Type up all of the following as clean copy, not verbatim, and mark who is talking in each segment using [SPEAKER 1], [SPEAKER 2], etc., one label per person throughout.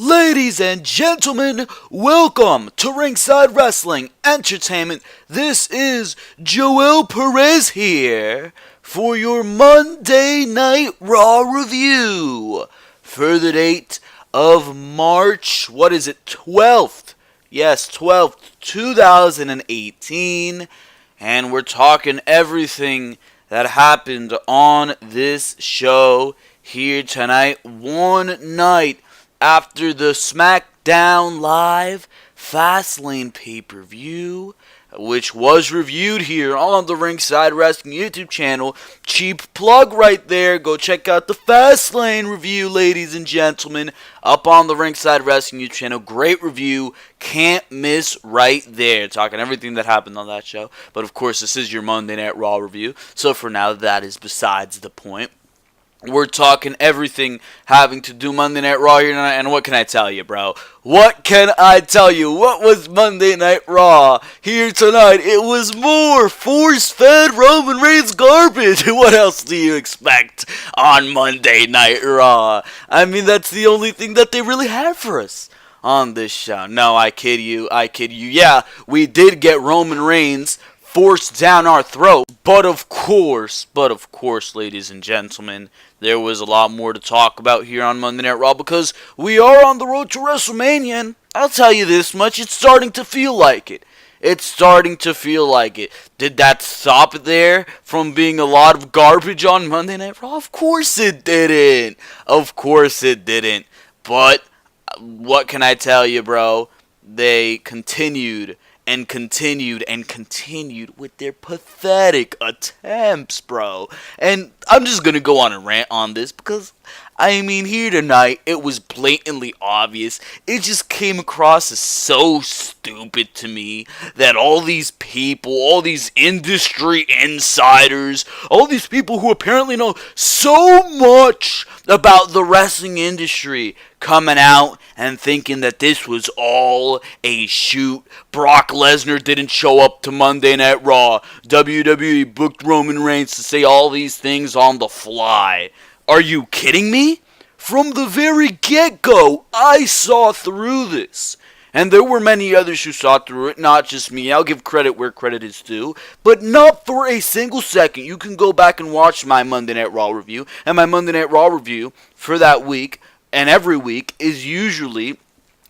[SPEAKER 1] Ladies and gentlemen, welcome to Ringside Wrestling Entertainment. This is Joel Perez here for your Monday Night Raw review for the date of March, 12th? Yes, 12th, 2018. And we're talking everything that happened on this show here tonight. One night after the Smackdown Live Fastlane pay-per-view, which was reviewed here on the Ringside Wrestling YouTube channel. Cheap plug right there. Go check out the Fastlane review, ladies and gentlemen, up on the Ringside Wrestling YouTube channel. Great review. Can't miss right there. Talking everything that happened on that show. But of course, this is your Monday Night Raw review. So for now, that is besides the point. We're talking everything having to do Monday Night Raw here tonight, and what can I tell you, bro? What can I tell you? What was Monday Night Raw here tonight? It was more force-fed Roman Reigns garbage. What else do you expect on Monday Night Raw? I mean, that's the only thing that they really had for us on this show. No, I kid you. Yeah, we did get Roman Reigns forced down our throat. But of course, ladies and gentlemen, there was a lot more to talk about here on Monday Night Raw because we are on the road to WrestleMania, and I'll tell you this much, it's starting to feel like it. Did that stop it there from being a lot of garbage on Monday Night Raw? Of course it didn't. But what can I tell you, bro? They continued with their pathetic attempts, bro. And I'm just gonna go on a rant on this because, I mean, here tonight, it was blatantly obvious. It just came across as so stupid to me that all these people, all these industry insiders, all these people who apparently know so much about the wrestling industry coming out and thinking that this was all a shoot. Brock Lesnar didn't show up to Monday Night Raw. WWE booked Roman Reigns to say all these things on the fly. Are you kidding me? From the very get-go, I saw through this. And there were many others who saw through it, not just me. I'll give credit where credit is due. But not for a single second. You can go back and watch my Monday Night Raw review. And my Monday Night Raw review for that week and every week is usually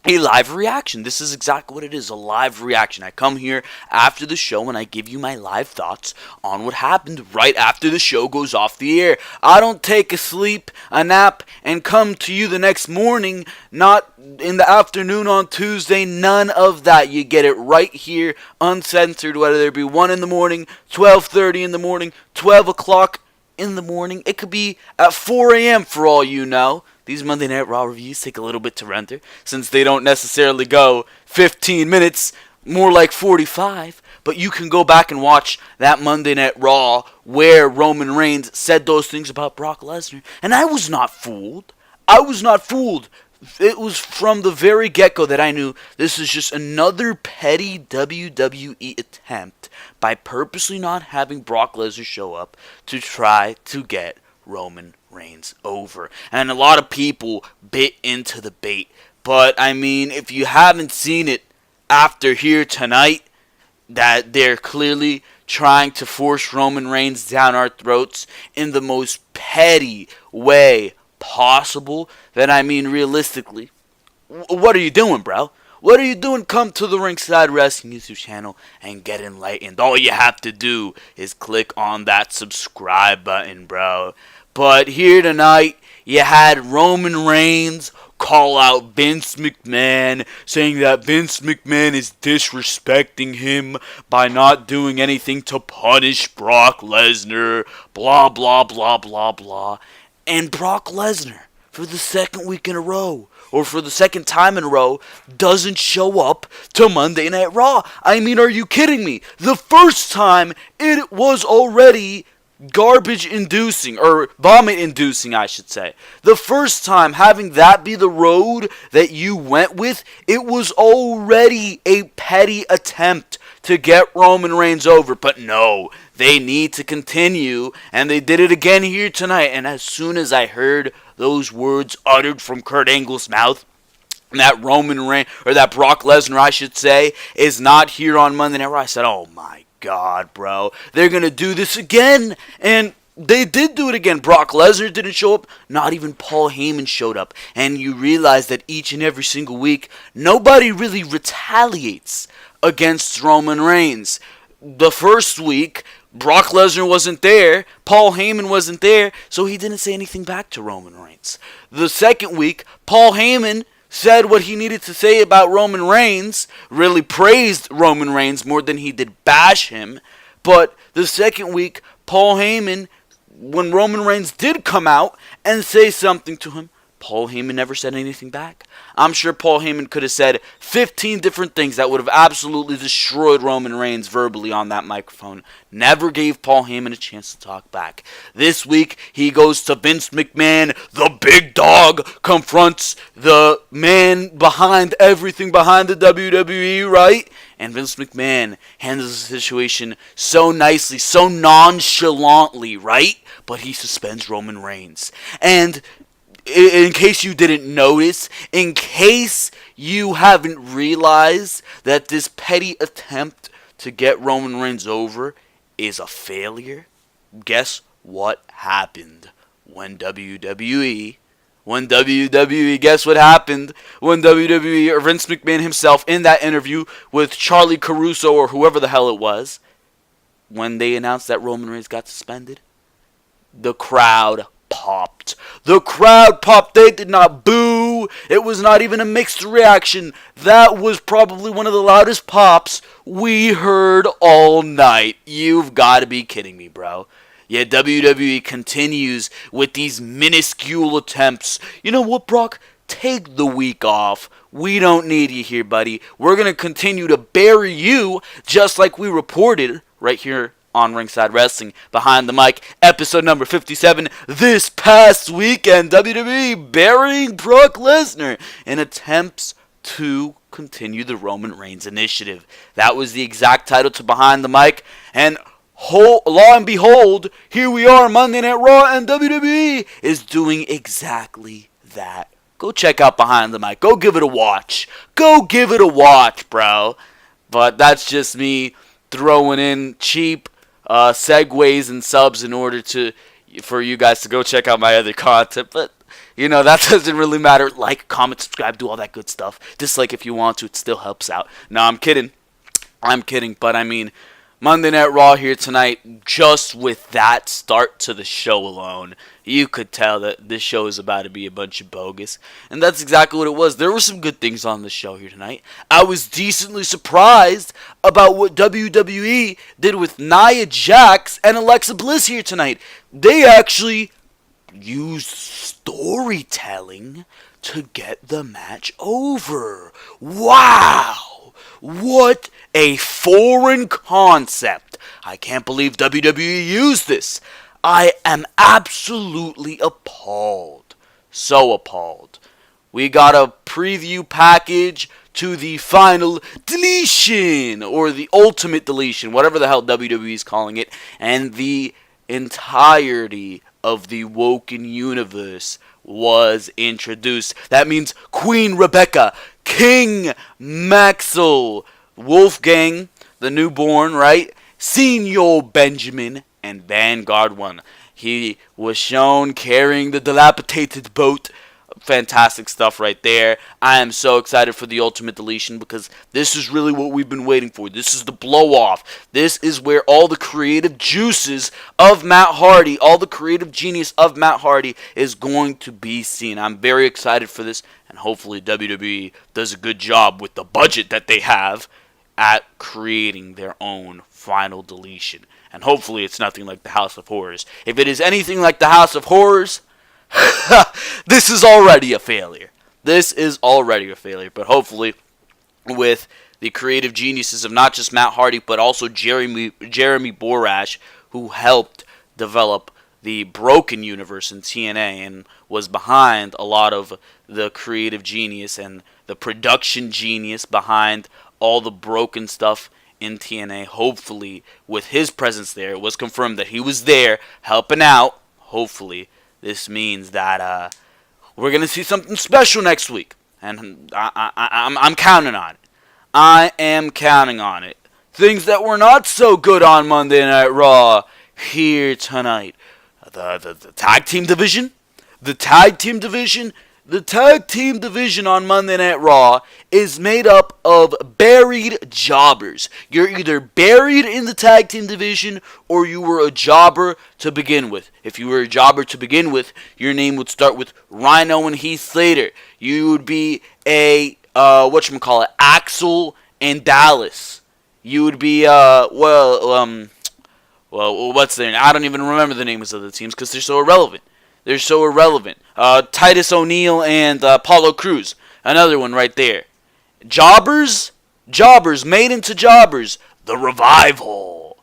[SPEAKER 1] a live reaction. This is exactly what it is, a live reaction. I come here after the show and I give you my live thoughts on what happened right after the show goes off the air. I don't take a nap, and come to you the next morning, not in the afternoon on Tuesday, none of that. You get it right here, uncensored, whether it be 1 in the morning, 12:30 in the morning, 12 o'clock in the morning. It could be at 4 a.m. for all you know. These Monday Night Raw reviews take a little bit to render, since they don't necessarily go 15 minutes, more like 45. But you can go back and watch that Monday Night Raw where Roman Reigns said those things about Brock Lesnar. And I was not fooled. It was from the very get-go that I knew this is just another petty WWE attempt by purposely not having Brock Lesnar show up to try to get Roman Reigns over. And a lot of people bit into the bait. But, I mean, if you haven't seen it after here tonight, that they're clearly trying to force Roman Reigns down our throats in the most petty way possible, then, I mean, realistically, what are you doing, bro? What are you doing? Come to the Ringside Wrestling YouTube channel and get enlightened. All you have to do is click on that subscribe button, bro. But here tonight, you had Roman Reigns call out Vince McMahon, saying that Vince McMahon is disrespecting him by not doing anything to punish Brock Lesnar, blah, blah, blah, blah, blah. And Brock Lesnar, for the second week in a row, or for the second time in a row, doesn't show up to Monday Night Raw. I mean, are you kidding me? The first time, it was already garbage-inducing, or vomit-inducing, I should say. The first time, having that be the road that you went with, it was already a petty attempt to get Roman Reigns over. But no, they need to continue, and they did it again here tonight. And as soon as I heard those words uttered from Kurt Angle's mouth, that that Brock Lesnar, I should say, is not here on Monday Night Raw. I said, oh my God, bro, they're going to do this again. And they did do it again. Brock Lesnar didn't show up. Not even Paul Heyman showed up. And you realize that each and every single week, nobody really retaliates against Roman Reigns. The first week, Brock Lesnar wasn't there, Paul Heyman wasn't there, so he didn't say anything back to Roman Reigns. The second week, Paul Heyman said what he needed to say about Roman Reigns, really praised Roman Reigns more than he did bash him. But the second week, Paul Heyman, when Roman Reigns did come out and say something to him, Paul Heyman never said anything back. I'm sure Paul Heyman could have said 15 different things that would have absolutely destroyed Roman Reigns verbally on that microphone. Never gave Paul Heyman a chance to talk back. This week, he goes to Vince McMahon, the big dog, confronts the man behind everything behind the WWE, right? And Vince McMahon handles the situation so nicely, so nonchalantly, right? But he suspends Roman Reigns. And in case you didn't notice, in case you haven't realized that this petty attempt to get Roman Reigns over is a failure, guess what happened when WWE, guess what happened when WWE, or Vince McMahon himself, in that interview with Charlie Caruso or whoever the hell it was, when they announced that Roman Reigns got suspended? The crowd popped. The crowd popped. They did not boo. It was not even a mixed reaction. That was probably one of the loudest pops we heard all night. You've got to be kidding me, bro. Yeah, WWE continues with these minuscule attempts. You know what, Brock? Take the week off. We don't need you here, buddy. We're going to continue to bury you just like we reported right here on Ringside Wrestling Behind the Mic, episode number 57, this past weekend. WWE burying Brock Lesnar in attempts to continue the Roman Reigns initiative. That was the exact title to Behind the Mic, and lo and behold, here we are, Monday Night Raw, and WWE is doing exactly that. Go check out Behind the Mic. Go give it a watch. Go give it a watch, bro. But that's just me throwing in cheap segues and subs in order for you guys to go check out my other content. But you know, that doesn't really matter. Like, comment, subscribe, do all that good stuff. Dislike if you want to. It still helps out. No, I'm kidding. But I mean, Monday Night Raw here tonight, just with that start to the show alone, you could tell that this show is about to be a bunch of bogus. And that's exactly what it was. There were some good things on the show here tonight. I was decently surprised about what WWE did with Nia Jax and Alexa Bliss here tonight. They actually used storytelling to get the match over. Wow! What a foreign concept. I can't believe WWE used this. I am absolutely appalled. So appalled. We got a preview package to the final deletion, or the ultimate deletion, whatever the hell WWE's calling it, and the entirety of the Woken universe was introduced. That means Queen Rebecca, King Maxwell, Wolfgang, the newborn, right? Senior Benjamin, and Vanguard 1. He was shown carrying the dilapidated boat. Fantastic stuff right there. I am so excited for the Ultimate Deletion because this is really what we've been waiting for. This is the blow-off. This is where all the creative juices of Matt Hardy, all the creative genius of Matt Hardy is going to be seen. I'm very excited for this, and hopefully WWE does a good job with the budget that they have at creating their own final deletion. And hopefully it's nothing like the House of Horrors. If it is anything like the House of Horrors, this is already a failure. But hopefully, with the creative geniuses of not just Matt Hardy, but also Jeremy Borash, who helped develop the Broken Universe in TNA and was behind a lot of the creative genius and the production genius behind all the Broken stuff in TNA. Hopefully, with his presence there, it was confirmed that he was there helping out. Hopefully, this means that we're going to see something special next week. and I'm counting on it. I am counting on it. Things that were not so good on Monday Night Raw here tonight. The tag team division, the tag team division, the tag team division on Monday Night Raw is made up of buried jobbers. You're either buried in the tag team division or you were a jobber to begin with. If you were a jobber to begin with, your name would start with Rhino and Heath Slater. You would be a Axel and Dallas. You would be what's their name? I don't even remember the names of the teams because they're so irrelevant. Titus O'Neil and Apollo Crews. Another one right there. Jobbers made into jobbers. The Revival.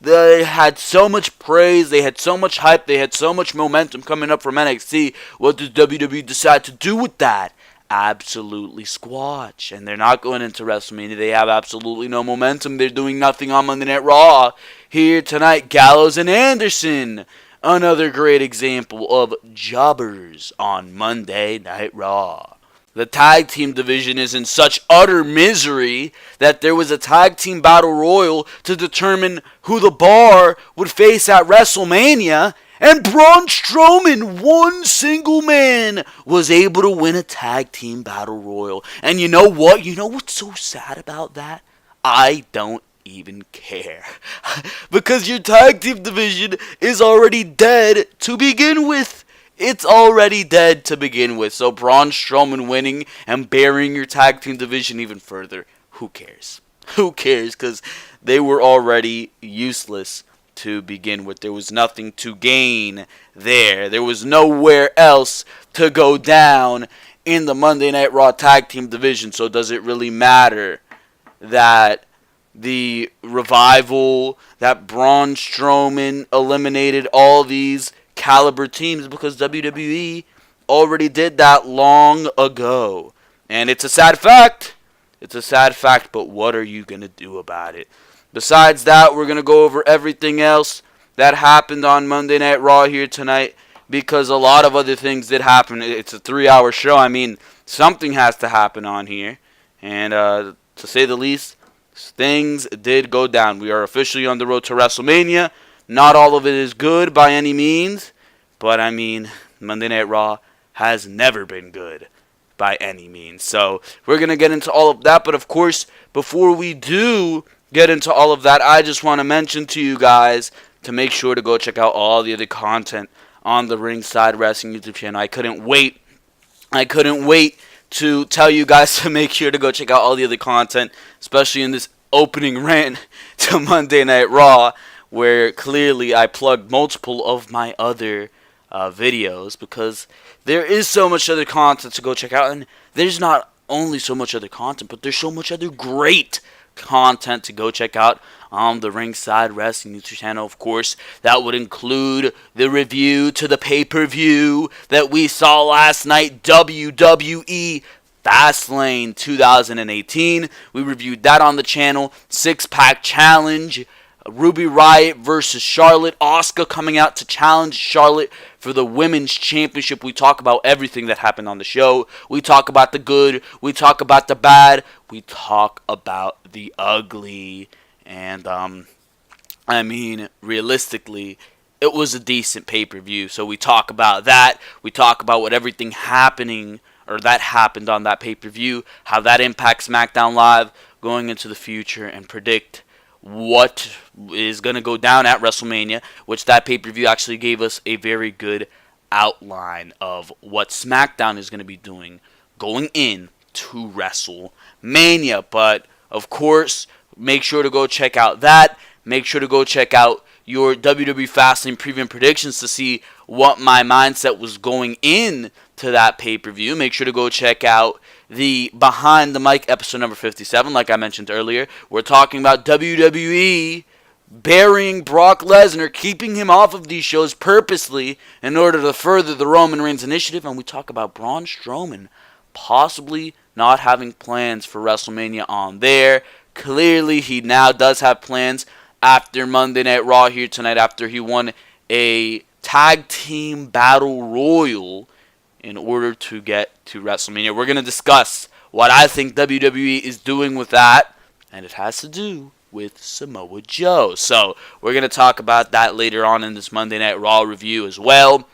[SPEAKER 1] They had so much praise. They had so much hype. They had so much momentum coming up from NXT. What does WWE decide to do with that? Absolutely squash. And they're not going into WrestleMania. They have absolutely no momentum. They're doing nothing on Monday Night Raw. Here tonight, Gallows and Anderson. Another great example of jobbers on Monday Night Raw. The tag team division is in such utter misery that there was a tag team battle royal to determine who the Bar would face at WrestleMania. And Braun Strowman, one single man, was able to win a tag team battle royal. And you know what? You know what's so sad about that? I don't even care. Because your tag team division is already dead to begin with. It's already dead to begin with. So Braun Strowman winning and burying your tag team division even further, who cares? Who cares? Because they were already useless to begin with. There was nothing to gain there. There was nowhere else to go down in the Monday Night Raw tag team division. So does it really matter that the Revival, that Braun Strowman eliminated all these caliber teams? Because WWE already did that long ago. And it's a sad fact. It's a sad fact, but what are you going to do about it? Besides that, we're going to go over everything else that happened on Monday Night Raw here tonight, because a lot of other things did happen. It's a 3-hour show. I mean, something has to happen on here. And to say the least, things did go down. We are officially on the road to WrestleMania. Not all of it is good by any means, but I mean, Monday Night Raw has never been good by any means. So we're going to get into all of that. But of course, before we do get into all of that, I just want to mention to you guys to make sure to go check out all the other content on the Ringside Wrestling YouTube channel. I couldn't wait to tell you guys to make sure to go check out all the other content, especially in this opening rant to Monday Night Raw, where clearly I plugged multiple of my other videos, because there is so much other content to go check out. And there's not only so much other content, but there's so much other great content to go check out on the Ringside Wrestling YouTube channel. Of course, that would include the review to the pay-per-view that we saw last night, WWE Fastlane 2018. We reviewed that on the channel. 6-pack challenge. Ruby Riott versus Charlotte. Asuka coming out to challenge Charlotte for the Women's Championship. We talk about everything that happened on the show. We talk about the good. We talk about the bad. We talk about the ugly. And, I mean, realistically, it was a decent pay-per-view. So we talk about that. We talk about what everything happened on that pay-per-view, how that impacts SmackDown Live going into the future, and predict what is going to go down at WrestleMania, which that pay-per-view actually gave us a very good outline of what SmackDown is going to be doing going in to WrestleMania. But, of course, make sure to go check out that. Make sure to go check out your WWE Fastlane preview and predictions to see what my mindset was going in to that pay-per-view. Make sure to go check out the Behind the Mic episode number 57, like I mentioned earlier. We're talking about WWE burying Brock Lesnar, keeping him off of these shows purposely in order to further the Roman Reigns initiative. And we talk about Braun Strowman possibly not having plans for WrestleMania on there. Clearly, he now does have plans after Monday Night Raw here tonight, after he won a tag team battle royal in order to get to WrestleMania. We're going to discuss what I think WWE is doing with that, and it has to do with Samoa Joe. So we're going to talk about that later on in this Monday Night Raw review as well.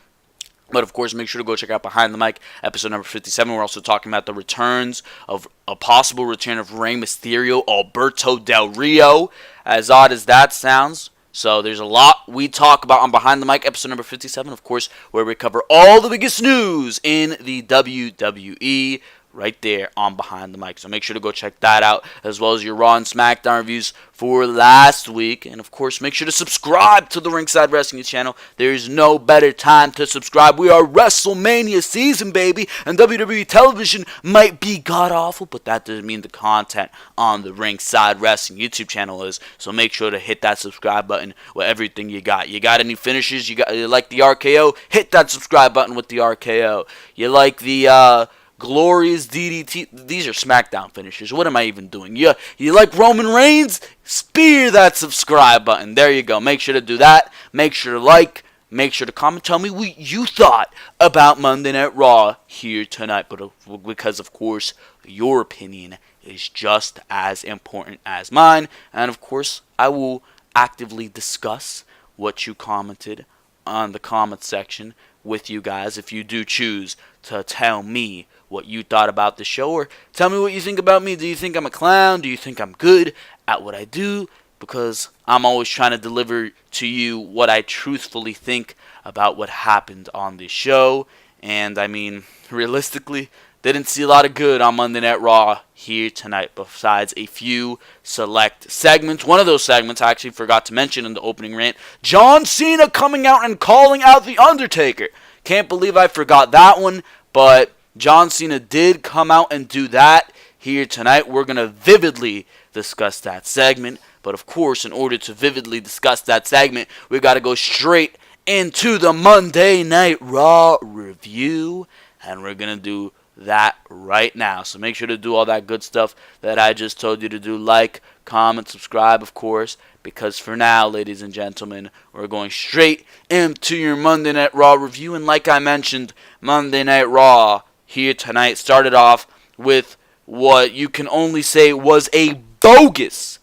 [SPEAKER 1] But of course, make sure to go check out Behind the Mic, episode number 57. We're also talking about the returns of a possible return of Rey Mysterio, Alberto Del Rio, as odd as that sounds. So there's a lot we talk about on Behind the Mic, episode number 57, of course, where we cover all the biggest news in the WWE right there on Behind the Mic. So make sure to go check that out, as well as your Raw and Smackdown reviews for last week. And of course, make sure to subscribe to the Ringside Wrestling channel. There's no better time to subscribe. We are WrestleMania season, baby, and WWE television might be god-awful, but that doesn't mean the content on the Ringside Wrestling YouTube channel is. So make sure to hit that subscribe button with everything you got. You got any finishes? You like the RKO? Hit that subscribe button with the RKO. You like the glorious DDT. These are SmackDown finishers. What am I even doing? You like Roman Reigns? Spear that subscribe button. There you go. Make sure to do that. Make sure to like. Make sure to comment. Tell me what you thought about Monday Night Raw here tonight. But because, of course, your opinion is just as important as mine. And, of course, I will actively discuss what you commented on the comment section with you guys if you do choose to tell me what you thought about the show, or tell me what you think about me. Do you think I'm a clown? Do you think I'm good at what I do? Because I'm always trying to deliver to you what I truthfully think about what happened on this show. And I mean, realistically, didn't see a lot of good on Monday Night Raw here tonight, besides a few select segments. One of those segments I actually forgot to mention in the opening rant. John Cena coming out and calling out The Undertaker. Can't believe I forgot that one, but John Cena did come out and do that here tonight. We're going to vividly discuss that segment. But of course, in order to vividly discuss that segment, we got to go straight into the Monday Night Raw review. And we're going to do that right now. So make sure to do all that good stuff that I just told you to do. Like, comment, subscribe, of course. Because for now, ladies and gentlemen, we're going straight into your Monday Night Raw review. And like I mentioned, Monday Night Raw here tonight started off with what you can only say was a bogus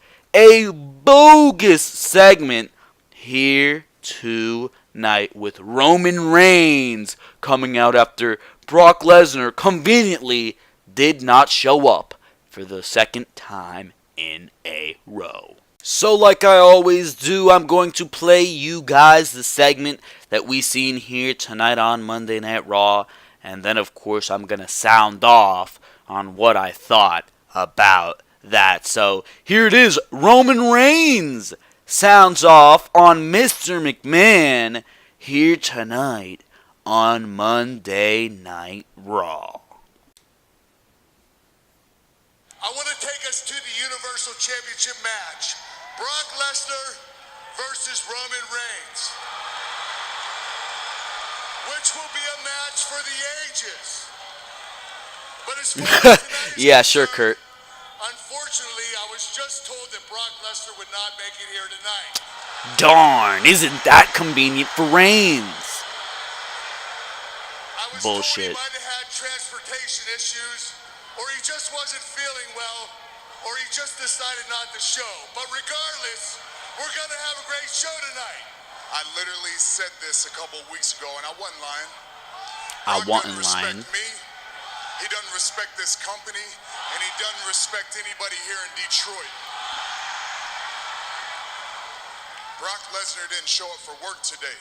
[SPEAKER 1] segment here tonight, with Roman Reigns coming out after Brock Lesnar conveniently did not show up for the second time in a row. So like I always do, I'm going to play you guys the segment that we seen here tonight on Monday Night Raw. And then, of course, I'm going to sound off on what I thought about that. So, here it is. Roman Reigns sounds off on Mr. McMahon here tonight on Monday Night Raw.
[SPEAKER 2] I want to take us to the Universal Championship match. Brock Lesnar versus Roman Reigns, which will be a match for the ages. But as far as tonight is
[SPEAKER 1] yeah, sure, Kurt.
[SPEAKER 2] Unfortunately, I was just told that Brock Lesnar would not make it here tonight.
[SPEAKER 1] Darn, isn't that convenient for Reigns?
[SPEAKER 2] I was
[SPEAKER 1] Bullshit.
[SPEAKER 2] told he might have had transportation issues, or he just wasn't feeling well, or he just decided not to show. But regardless, we're going to have a great show tonight. I literally said this a couple weeks ago, and I wasn't lying.
[SPEAKER 1] I wasn't
[SPEAKER 2] lying.
[SPEAKER 1] lying.
[SPEAKER 2] Me. He doesn't respect this company, and he doesn't respect anybody here in Detroit. Brock Lesnar didn't show up for work today.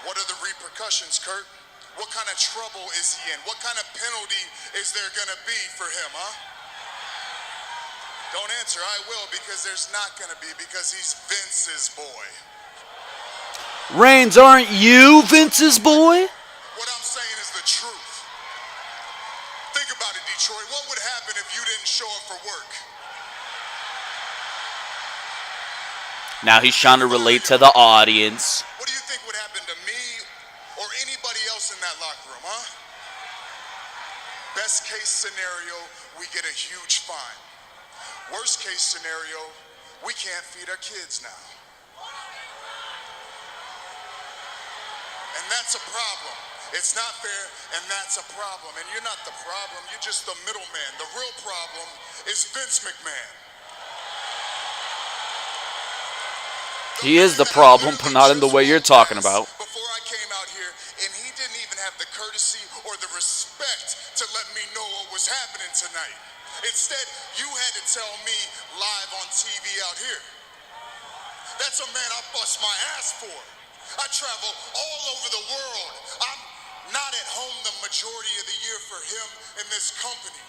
[SPEAKER 2] What are the repercussions, Kurt? What kind of trouble is he in? What kind of penalty is there going to be for him, huh? Don't answer. I will, because there's not going to be, because he's Vince's boy.
[SPEAKER 1] Reigns, aren't you Vince's boy?
[SPEAKER 2] What I'm saying is the truth. Think about it, Detroit. What would happen if you didn't show up for work?
[SPEAKER 1] Now he's trying to relate to the audience.
[SPEAKER 2] What do you think would happen to me or anybody else in that locker room, huh? Best case scenario, we get a huge fine. Worst case scenario, we can't feed our kids now. And that's a problem. It's not fair, and that's a problem. And you're not the problem, you're just the middleman. The real problem is Vince McMahon.
[SPEAKER 1] He is the problem, but not in the way you're talking about.
[SPEAKER 2] Before I came out here, and he didn't even have the courtesy or the respect to let me know what was happening tonight. Instead, you had to tell me live on TV out here. That's a man I bust my ass for. I travel all over the world. I'm not at home the majority of the year for him and this company.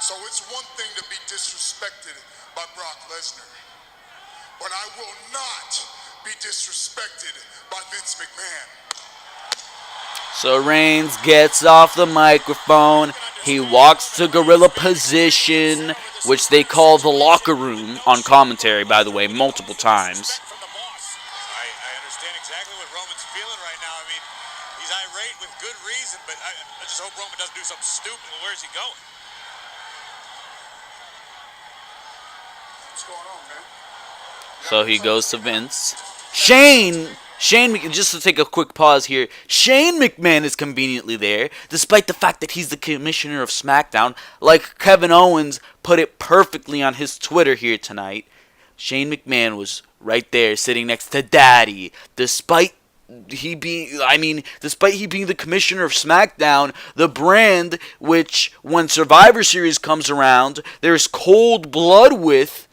[SPEAKER 2] So it's one thing to be disrespected by Brock Lesnar, but I will not be disrespected by Vince McMahon.
[SPEAKER 1] So Reigns gets off the microphone. He walks to gorilla position, which they call the locker room on commentary, by the way, multiple times.
[SPEAKER 3] I understand exactly what Roman's feeling right now. I mean, he's irate with good reason, but I just hope Roman doesn't do something stupid. Where's he going?
[SPEAKER 2] What's going on, man?
[SPEAKER 1] So he goes to Vince. Shane, just to take a quick pause here, Shane McMahon is conveniently there, despite the fact that he's the commissioner of Smackdown. Like Kevin Owens put it perfectly on his Twitter here tonight, Shane McMahon was right there sitting next to Daddy, despite he being the commissioner of Smackdown, the brand which, when Survivor Series comes around, there's cold blood with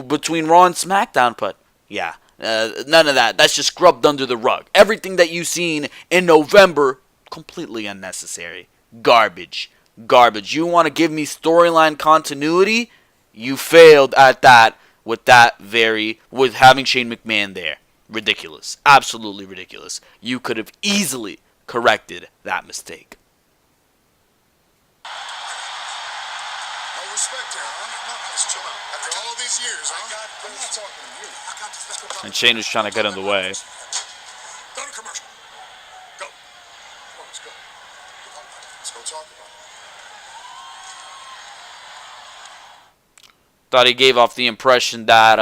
[SPEAKER 1] between Raw and SmackDown. But yeah, none of that. That's just scrubbed under the rug. Everything that you've seen in November, completely unnecessary. Garbage. You want to give me storyline continuity? You failed at that with having Shane McMahon there. Ridiculous. Absolutely ridiculous. You could have easily corrected that mistake.
[SPEAKER 2] No respect here, huh? Just chill out. After all these years, huh? I'm not talking to you. Let's go talk.
[SPEAKER 1] And Shane was trying to get in the way.
[SPEAKER 2] Go to commercial. Go. Come on, let's go. Let's go talk about it.
[SPEAKER 1] Thought he gave off the impression that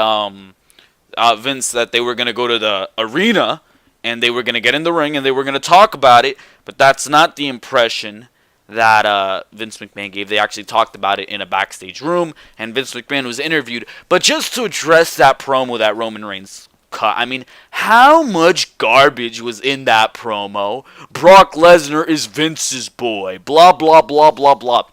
[SPEAKER 1] Vince, that they were going to go to the arena and they were going to get in the ring and they were going to talk about it, but that's not the impression that Vince McMahon gave. They actually talked about it in a backstage room, and Vince McMahon was interviewed. But just to address that promo that Roman Reigns cut, I mean, how much garbage was in that promo? Brock Lesnar is Vince's boy, blah, blah, blah, blah, blah.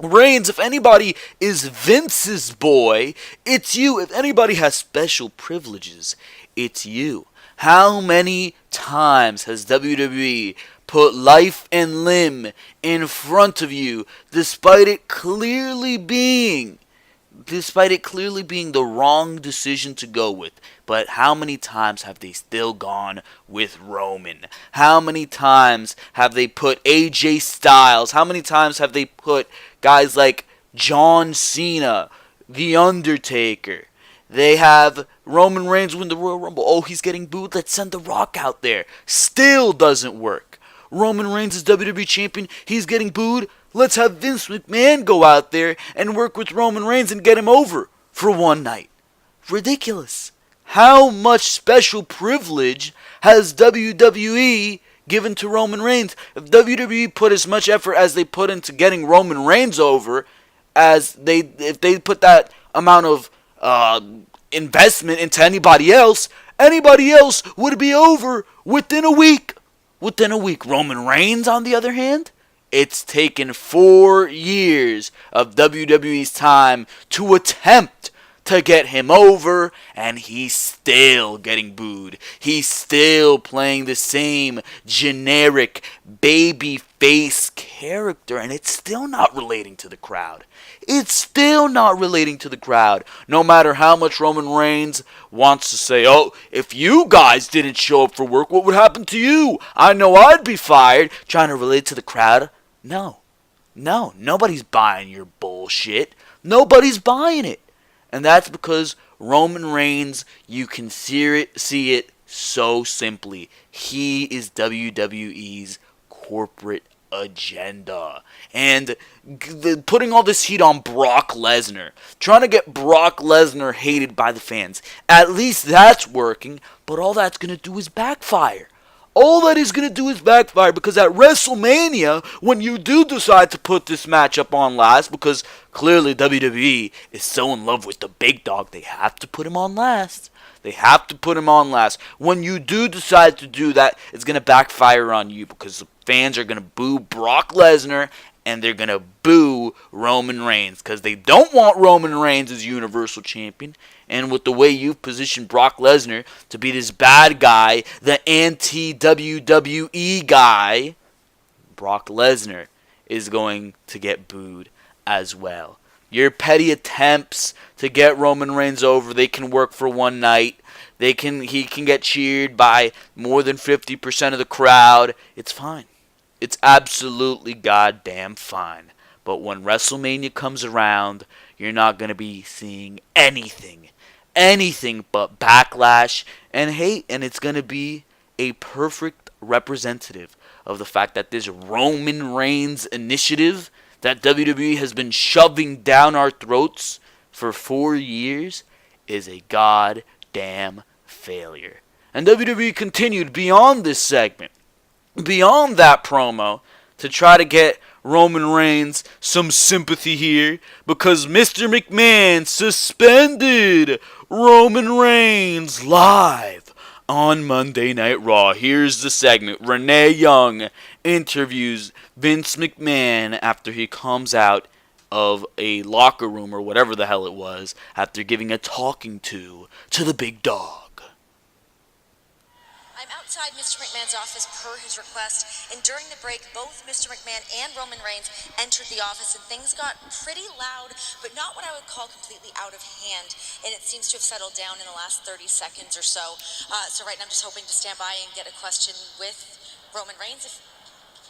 [SPEAKER 1] Reigns, if anybody is Vince's boy, it's you. If anybody has special privileges, it's you. How many times has WWE put life and limb in front of you, despite it clearly being the wrong decision to go with? But how many times have they still gone with Roman? How many times have they put AJ Styles? How many times have they put guys like John Cena, The Undertaker? They have Roman Reigns win the Royal Rumble. Oh, he's getting booed. Let's send The Rock out there. Still doesn't work. Roman Reigns is WWE Champion. He's getting booed. Let's have Vince McMahon go out there and work with Roman Reigns and get him over for one night. Ridiculous. How much special privilege has WWE given to Roman Reigns? If WWE put as much effort as they put into getting Roman Reigns over, if they put that amount of investment into anybody else would be over within a week. Roman Reigns, on the other hand, it's taken 4 years of WWE's time to attempt to get him over, and he's still getting booed. He's still playing the same generic baby face character, and it's still not relating to the crowd. No matter how much Roman Reigns wants to say, oh, if you guys didn't show up for work, what would happen to you? I know I'd be fired. Trying to relate to the crowd. No, nobody's buying your bullshit. Nobody's buying it. And that's because Roman Reigns, you can see it so simply. He is WWE's corporate agenda. And putting all this heat on Brock Lesnar, trying to get Brock Lesnar hated by the fans. At least that's working, but all that's going to do is backfire. All that is going to do is backfire, because at WrestleMania, when you do decide to put this matchup on last, because clearly WWE is so in love with the big dog, they have to put him on last. They have to put him on last. When you do decide to do that, it's going to backfire on you, because the fans are going to boo Brock Lesnar and they're going to boo Roman Reigns, because they don't want Roman Reigns as Universal Champion. And with the way you've positioned Brock Lesnar to be this bad guy, the anti-WWE guy, Brock Lesnar is going to get booed as well. Your petty attempts to get Roman Reigns over, they can work for one night. He can get cheered by more than 50% of the crowd. It's fine. It's absolutely goddamn fine. But when WrestleMania comes around, you're not going to be seeing anything but backlash and hate, and it's going to be a perfect representative of the fact that this Roman Reigns initiative that WWE has been shoving down our throats for 4 years is a goddamn failure. And WWE continued beyond this segment, beyond that promo, to try to get Roman Reigns some sympathy here, because Mr. McMahon suspended Roman Reigns live on Monday Night Raw. Here's the segment. Renee Young interviews Vince McMahon after he comes out of a locker room or whatever the hell it was, after giving a talking to the big dog.
[SPEAKER 4] I'm outside Mr. McMahon's office per his request, and during the break, both Mr. McMahon and Roman Reigns entered the office, and things got pretty loud, but not what I would call completely out of hand, and it seems to have settled down in the last 30 seconds or so. So right now I'm just hoping to stand by and get a question with Roman Reigns.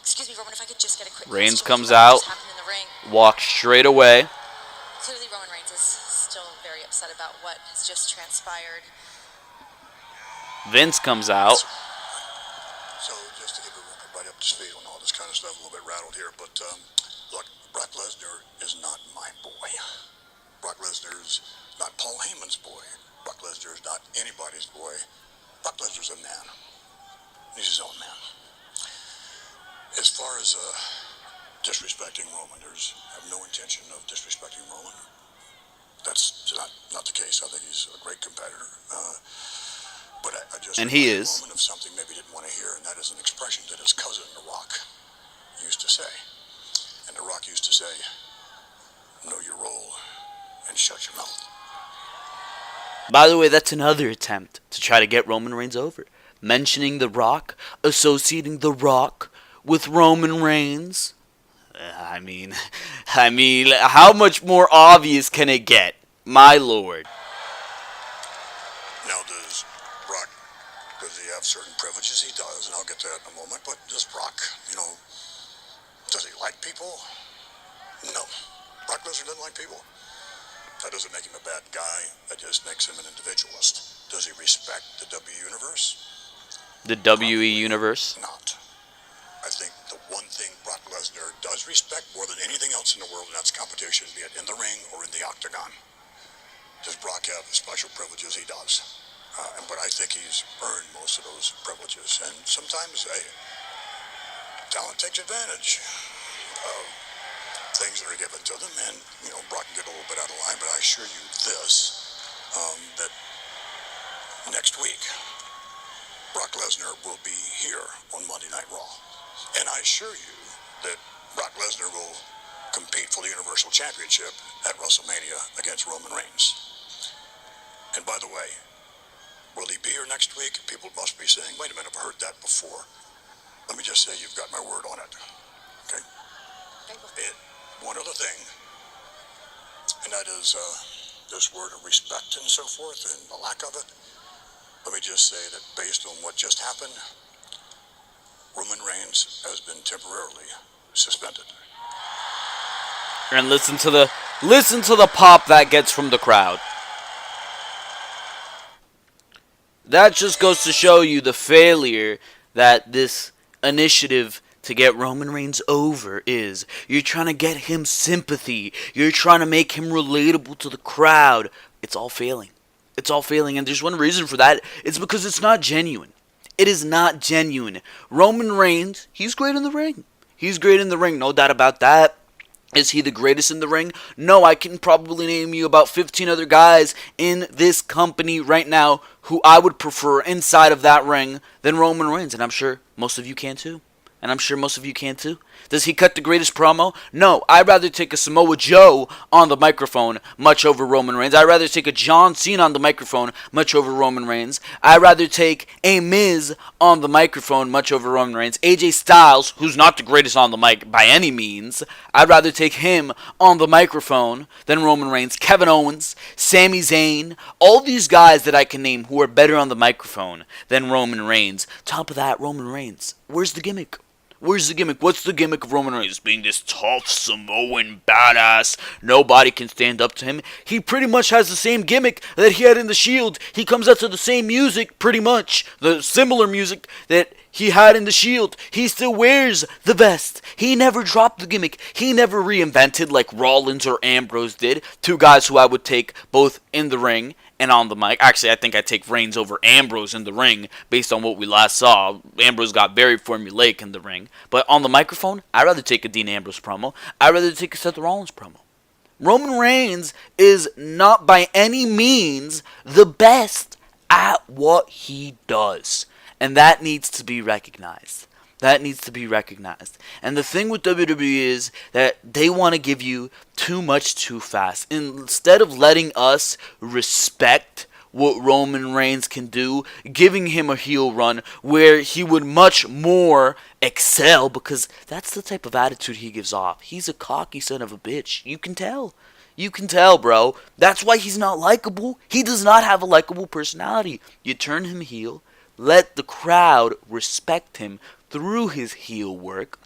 [SPEAKER 4] Excuse me, Roman, if I could just get a quick
[SPEAKER 1] Reigns
[SPEAKER 4] question
[SPEAKER 1] comes
[SPEAKER 4] about
[SPEAKER 1] out,
[SPEAKER 4] what just happened in the ring.
[SPEAKER 1] walks straight away.
[SPEAKER 4] Clearly Roman Reigns is still very upset about what has just transpired.
[SPEAKER 1] Vince comes out.
[SPEAKER 2] So just to get everybody up to speed on all this kind of stuff, a little bit rattled here, but look, Brock Lesnar is not my boy. Brock Lesnar's not Paul Heyman's boy. Brock Lesnar is not anybody's boy. Brock Lesnar's a man. He's his own man. As far as disrespecting Roman, I have no intention of disrespecting Roman. That's not the case. I think he's a great competitor. But I just
[SPEAKER 1] and he is.
[SPEAKER 2] Roman of something maybe he didn't want to hear, and that is an expression that his cousin The Rock used to say. And The Rock used to say, "Know your role and shut your mouth."
[SPEAKER 1] By the way, that's another attempt to try to get Roman Reigns over. Mentioning The Rock, associating The Rock with Roman Reigns. I mean, how much more obvious can it get? My lord.
[SPEAKER 2] Now, does he have certain privileges? He does, and I'll get to that in a moment. But does Brock, does he like people? No. Brock Lesnar doesn't like people. That doesn't make him a bad guy. That just makes him an individualist. Does he respect the W Universe?
[SPEAKER 1] The WE Universe?
[SPEAKER 2] Not. I think the one thing Brock Lesnar does respect more than anything else in the world, and that's competition, be it in the ring or in the octagon. Does Brock have special privileges? He does. But I think he's earned most of those privileges. And sometimes talent takes advantage of things that are given to them. And, Brock can get a little bit out of line, but I assure you this, that next week, Brock Lesnar will be here on Monday Night Raw. And I assure you that Brock Lesnar will compete for the Universal Championship at WrestleMania against Roman Reigns. And by the way, will he be here next week? People must be saying, wait a minute, I've heard that before. Let me just say you've got my word on it. Okay? One other thing, and that is this word of respect and so forth and the lack of it. Let me just say that based on what just happened, Roman Reigns has been temporarily suspended.
[SPEAKER 1] And listen to the pop that gets from the crowd. That just goes to show you the failure that this initiative to get Roman Reigns over is you're trying to get him sympathy. You're trying to make him relatable to the crowd. It's all failing. It's all failing, and there's one reason for that. It's because it's not genuine. It is not genuine. Roman Reigns, he's great in the ring. He's great in the ring, no doubt about that. Is he the greatest in the ring? No, I can probably name you about 15 other guys in this company right now who I would prefer inside of that ring than Roman Reigns, and I'm sure most of you can too. Does he cut the greatest promo? No, I'd rather take a Samoa Joe on the microphone much over Roman Reigns. I'd rather take a John Cena on the microphone much over Roman Reigns. I'd rather take a Miz on the microphone much over Roman Reigns. AJ Styles, who's not the greatest on the mic by any means, I'd rather take him on the microphone than Roman Reigns. Kevin Owens, Sami Zayn, all these guys that I can name who are better on the microphone than Roman Reigns. Top of that, Roman Reigns. Where's the gimmick? Where's the gimmick? What's the gimmick of Roman Reigns? Being this tough Samoan badass. Nobody can stand up to him. He pretty much has the same gimmick that he had in the Shield. He comes out to the same music, pretty much. The similar music that he had in the Shield. He still wears the vest. He never dropped the gimmick. He never reinvented like Rollins or Ambrose did. Two guys who I would take both in the ring and on the mic. Actually, I think I'd take Reigns over Ambrose in the ring based on what we last saw. Ambrose got very formulaic in the ring. But on the microphone, I'd rather take a Dean Ambrose promo. I'd rather take a Seth Rollins promo. Roman Reigns is not by any means the best at what he does. And that needs to be recognized. And the thing with WWE is that they want to give you too much too fast. Instead of letting us respect what Roman Reigns can do, giving him a heel run where he would much more excel, because that's the type of attitude he gives off. He's a cocky son of a bitch. You can tell. You can tell, bro. That's why he's not likable. He does not have a likable personality. You turn him heel, let the crowd respect him through his heel work,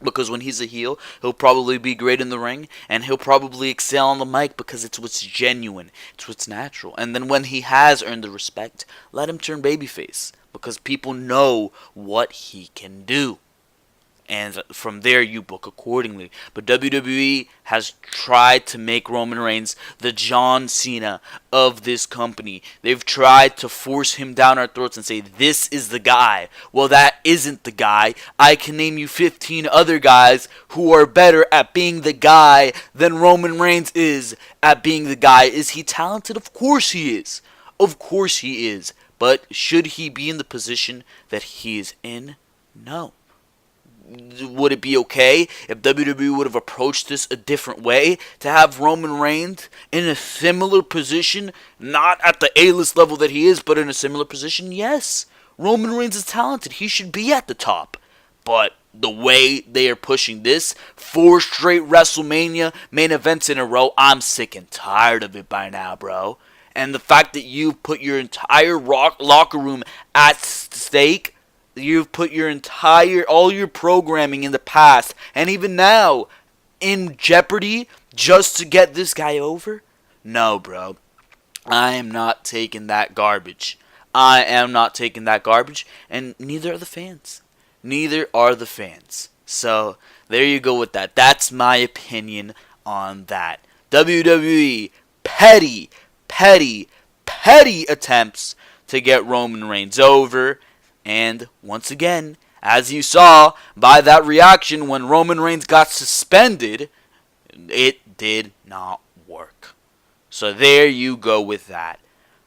[SPEAKER 1] because when he's a heel, he'll probably be great in the ring, and he'll probably excel on the mic because it's what's genuine, it's what's natural. And then when he has earned the respect, let him turn babyface, because people know what he can do. And from there, you book accordingly. But WWE has tried to make Roman Reigns the John Cena of this company. They've tried to force him down our throats and say, this is the guy. Well, that isn't the guy. I can name you 15 other guys who are better at being the guy than Roman Reigns is at being the guy. Is he talented? Of course he is. Of course he is. But should he be in the position that he is in? No. Would it be okay if WWE would have approached this a different way, to have Roman Reigns in a similar position, not at the A-list level that he is, but in a similar position? Yes, Roman Reigns is talented. He should be at the top. But the way they are pushing this, 4 straight WrestleMania main events in a row, I'm sick and tired of it by now, bro. And the fact that you put your entire locker room at stake, you've put all your programming in the past, and even now, in jeopardy, just to get this guy over? No, bro. I am not taking that garbage. And neither are the fans. So, there you go with that. That's my opinion on that. WWE, petty attempts to get Roman Reigns over. And once again, as you saw by that reaction when Roman Reigns got suspended, it did not work. So there you go with that.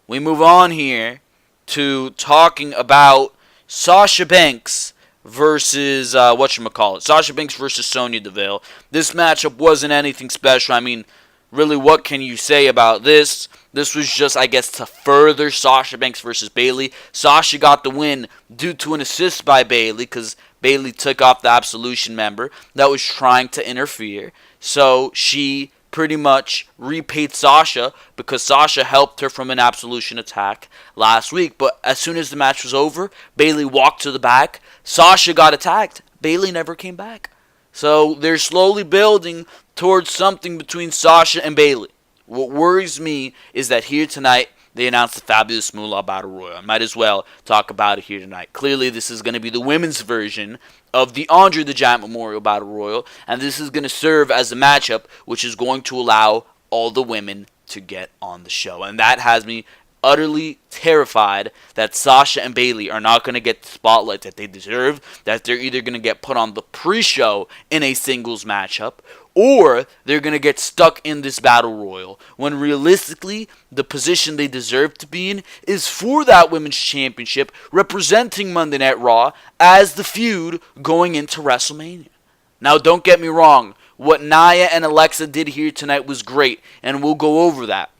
[SPEAKER 1] We move on here to talking about Sasha Banks versus, Sasha Banks versus Sonya Deville. This matchup wasn't anything special. I mean, really, what can you say about this? This was just, I guess, to further Sasha Banks versus Bayley. Sasha got the win due to an assist by Bayley, because Bayley took off the Absolution member that was trying to interfere. So she pretty much repaid Sasha, because Sasha helped her from an Absolution attack last week. But as soon as the match was over, Bayley walked to the back. Sasha got attacked. Bayley never came back. So they're slowly building towards something between Sasha and Bayley. What worries me is that here tonight, they announced the Fabulous Moolah Battle Royal. I might as well talk about it here tonight. Clearly, this is going to be the women's version of the Andre the Giant Memorial Battle Royal, and this is going to serve as a matchup which is going to allow all the women to get on the show. And that has me utterly terrified that Sasha and Bayley are not going to get the spotlight that they deserve, that they're either going to get put on the pre-show in a singles matchup, or they're going to get stuck in this battle royal, when realistically, the position they deserve to be in is for that women's championship, representing Monday Night Raw as the feud going into WrestleMania. Now, don't get me wrong, what Nia and Alexa did here tonight was great, and we'll go over that.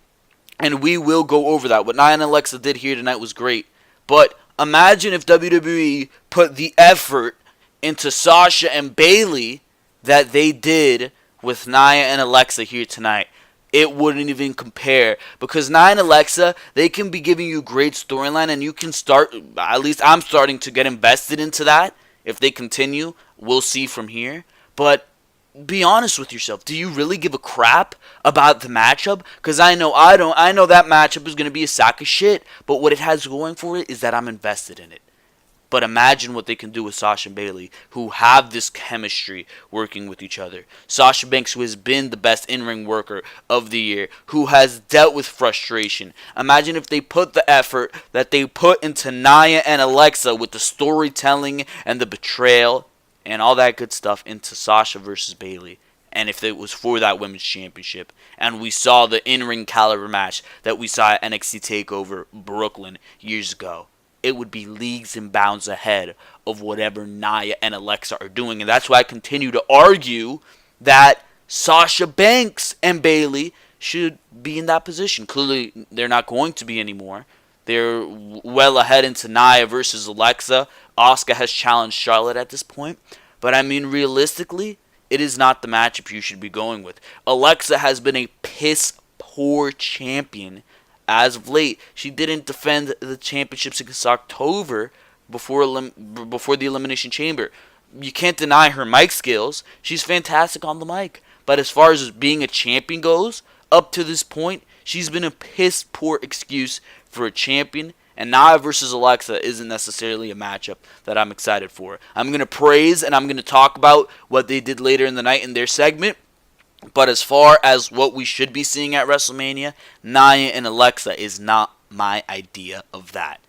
[SPEAKER 1] And we will go over that. What Nia and Alexa did here tonight was great. But imagine if WWE put the effort into Sasha and Bayley that they did with Nia and Alexa here tonight. It wouldn't even compare. Because Nia and Alexa, they can be giving you great storyline, and you can start, at least I'm starting to get invested into that. If they continue, we'll see from here. But be honest with yourself. Do you really give a crap about the matchup? Because I know I don't. I know that matchup is going to be a sack of shit. But what it has going for it is that I'm invested in it. But imagine what they can do with Sasha and Bayley, who have this chemistry working with each other. Sasha Banks, who has been the best in-ring worker of the year, who has dealt with frustration. Imagine if they put the effort that they put into Nia and Alexa with the storytelling and the betrayal and all that good stuff into Sasha versus Bayley. And if it was for that women's championship, and we saw the in-ring caliber match that we saw at NXT TakeOver Brooklyn years ago, it would be leagues and bounds ahead of whatever Nia and Alexa are doing. And that's why I continue to argue that Sasha Banks and Bayley should be in that position. Clearly, they're not going to be anymore. They're well ahead into Nia versus Alexa. Asuka has challenged Charlotte at this point. But I mean, realistically, it is not the matchup you should be going with. Alexa has been a piss-poor champion as of late. She didn't defend the championship since October before the Elimination Chamber. You can't deny her mic skills. She's fantastic on the mic. But as far as being a champion goes, up to this point, she's been a piss-poor excuse for a champion. And Nia versus Alexa isn't necessarily a matchup that I'm excited for. I'm going to praise and I'm going to talk about what they did later in the night in their segment. But as far as what we should be seeing at WrestleMania, Nia and Alexa is not my idea of that.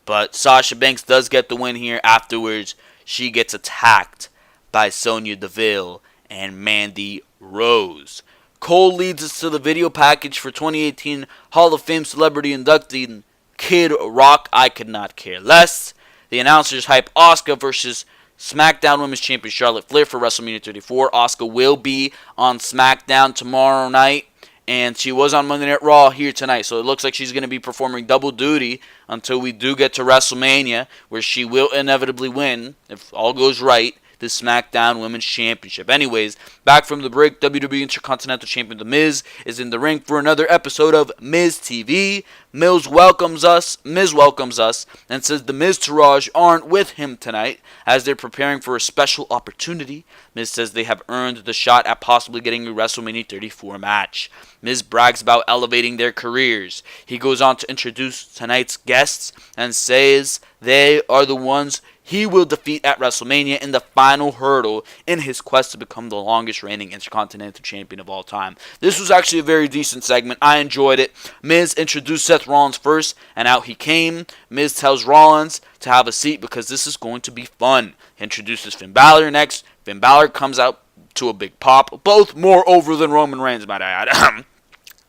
[SPEAKER 1] But Sasha Banks does get the win here. Afterwards, she gets attacked by Sonya Deville and Mandy Rose. Cole leads us to the video package for 2018 Hall of Fame celebrity inductee Kid Rock. I could not care less. The announcers hype Asuka versus SmackDown Women's Champion Charlotte Flair for WrestleMania 34. Asuka will be on SmackDown tomorrow night, and she was on Monday Night Raw here tonight. So it looks like she's going to be performing double duty until we do get to WrestleMania, where she will inevitably win, if all goes right, the SmackDown Women's Championship. Anyways, back from the break, WWE Intercontinental Champion The Miz is in the ring for another episode of Miz TV. Miz welcomes us and says the Miztourage aren't with him tonight as they're preparing for a special opportunity. Miz says they have earned the shot at possibly getting a WrestleMania 34 match. Miz brags about elevating their careers. He goes on to introduce tonight's guests and says they are the ones he will defeat at WrestleMania in the final hurdle in his quest to become the longest reigning Intercontinental Champion of all time. This was actually a very decent segment. I enjoyed it. Miz introduced Seth Rollins first, and out he came. Miz tells Rollins to have a seat because this is going to be fun. He introduces Finn Balor next. Finn Balor comes out to a big pop. Both more over than Roman Reigns, might I add.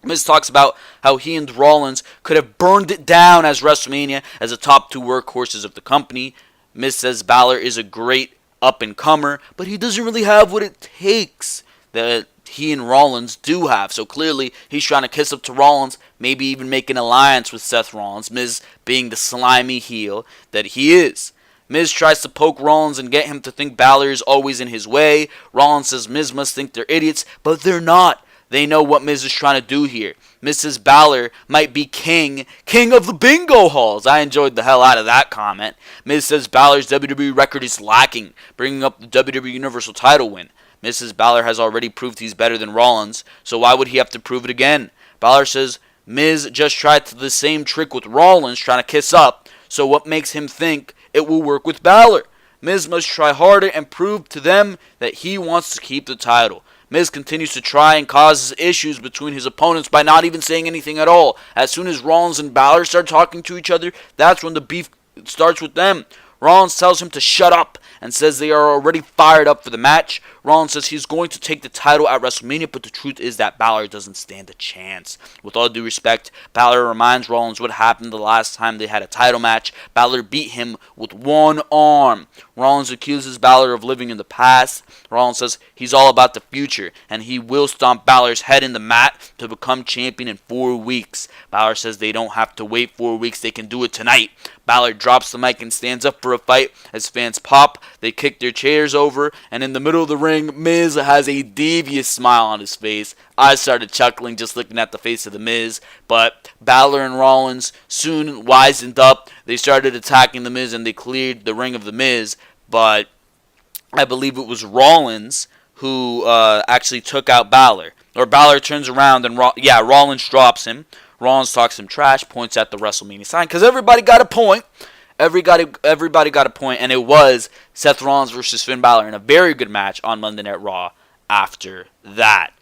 [SPEAKER 1] Miz talks about how he and Rollins could have burned it down as WrestleMania as the top two workhorses of the company. Miz says Balor is a great up-and-comer, but he doesn't really have what it takes that he and Rollins do have. So clearly, he's trying to kiss up to Rollins, maybe even make an alliance with Seth Rollins, Miz being the slimy heel that he is. Miz tries to poke Rollins and get him to think Balor is always in his way. Rollins says Miz must think they're idiots, but they're not. They know what Miz is trying to do here. Miz says Balor might be king of the bingo halls. I enjoyed the hell out of that comment. Miz says Balor's WWE record is lacking, bringing up the WWE Universal title win. Miz says Balor has already proved he's better than Rollins, so why would he have to prove it again? Balor says Miz just tried the same trick with Rollins, trying to kiss up, so what makes him think it will work with Balor? Miz must try harder and prove to them that he wants to keep the title. Miz continues to try and causes issues between his opponents by not even saying anything at all. As soon as Rollins and Balor start talking to each other, that's when the beef starts with them. Rollins tells him to shut up and says they are already fired up for the match. Rollins says he's going to take the title at WrestleMania, but the truth is that Balor doesn't stand a chance. With all due respect, Balor reminds Rollins what happened the last time they had a title match. Balor beat him with one arm. Rollins accuses Balor of living in the past. Rollins says he's all about the future, and he will stomp Balor's head in the mat to become champion in 4 weeks. Balor says they don't have to wait 4 weeks, they can do it tonight. Balor drops the mic and stands up for a fight as fans pop. They kick their chairs over, and in the middle of the ring, Miz has a devious smile on his face. I started chuckling just looking at the face of the Miz, but Balor and Rollins soon wisened up. They started attacking the Miz and they cleared the ring of the Miz, but I believe it was Rollins who actually took out Balor. Or Balor turns around and Rollins drops him. Rollins talks some trash, points at the WrestleMania sign, because everybody got a point. Everybody got a point, and it was Seth Rollins versus Finn Balor in a very good match on Monday Night Raw after that.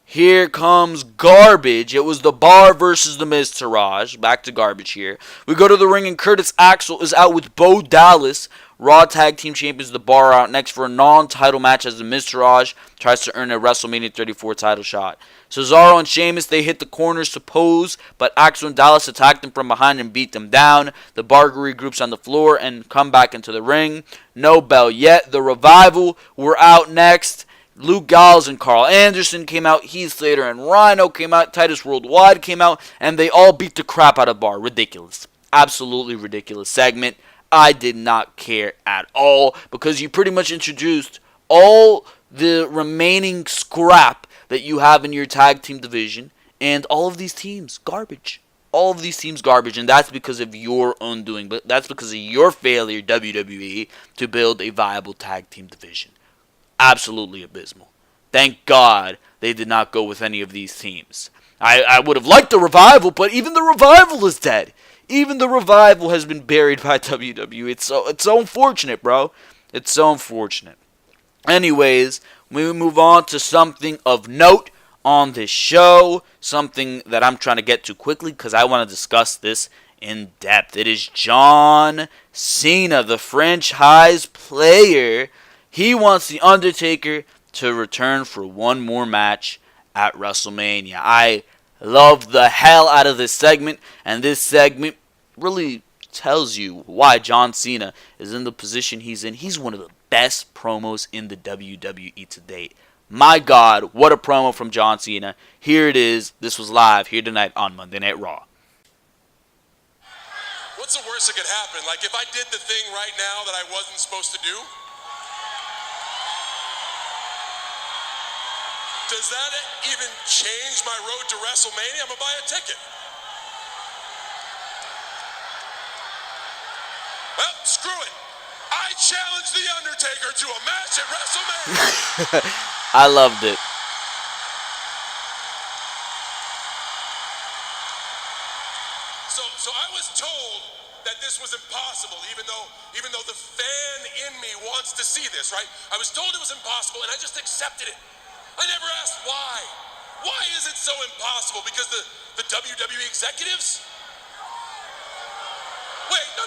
[SPEAKER 1] Here comes garbage. It was the Bar versus the Miz Taraj. Back to garbage here. We go to the ring, and Curtis Axel is out with Bo Dallas. Raw Tag Team Champions, the Bar, out next for a non-title match as the Miz Taraj tries to earn a WrestleMania 34 title shot. Cesaro and Sheamus, they hit the corners to pose, but Axel and Dallas attacked them from behind and beat them down. The Bar regroups on the floor and come back into the ring. No bell yet. The Revival were out next. Luke Gallows and Carl Anderson came out. Heath Slater and Rhino came out. Titus Worldwide came out. And they all beat the crap out of Bar. Ridiculous. Absolutely ridiculous segment. I did not care at all because you pretty much introduced all the remaining scrap that you have in your tag team division, and all of these teams garbage. All of these teams garbage, and that's because of your undoing. But that's because of your failure, WWE, to build a viable tag team division. Absolutely abysmal. Thank God they did not go with any of these teams. I would have liked the Revival, but even the Revival is dead. Even the Revival has been buried by WWE. It's so unfortunate, bro. It's so unfortunate. Anyways, we move on to something of note on this show. Something that I'm trying to get to quickly because I want to discuss this in depth. It is John Cena, the franchise player. He wants The Undertaker to return for one more match at WrestleMania. I love the hell out of this segment, and this segment really tells you why John Cena is in the position he's in. He's one of the best promos in the WWE to date. My God, what a promo from John Cena. Here it is. This was live here tonight on Monday Night Raw.
[SPEAKER 2] What's the worst that could happen? Like if I did the thing right now that I wasn't supposed to do? Does that even change my road to WrestleMania? I'm going to buy a ticket. Well, screw it. I challenge The Undertaker to a match at WrestleMania.
[SPEAKER 1] I loved it.
[SPEAKER 2] So I was told that this was impossible, even though the fan in me wants to see this, right? I was told it was impossible, and I just accepted it. I never asked why. Why is it so impossible? Because the WWE executives? Wait, no.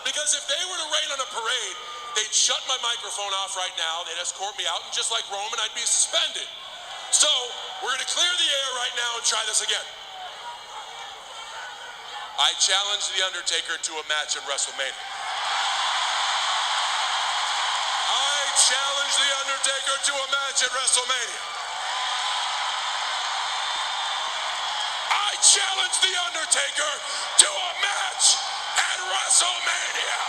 [SPEAKER 2] Because if they were to rain on a parade, they'd shut my microphone off right now, they'd escort me out, and just like Roman, I'd be suspended. So, we're going to clear the air right now and try this again. I challenge The Undertaker to a match at WrestleMania. I challenge The Undertaker to a match at WrestleMania. I challenge The Undertaker to a match at WrestleMania.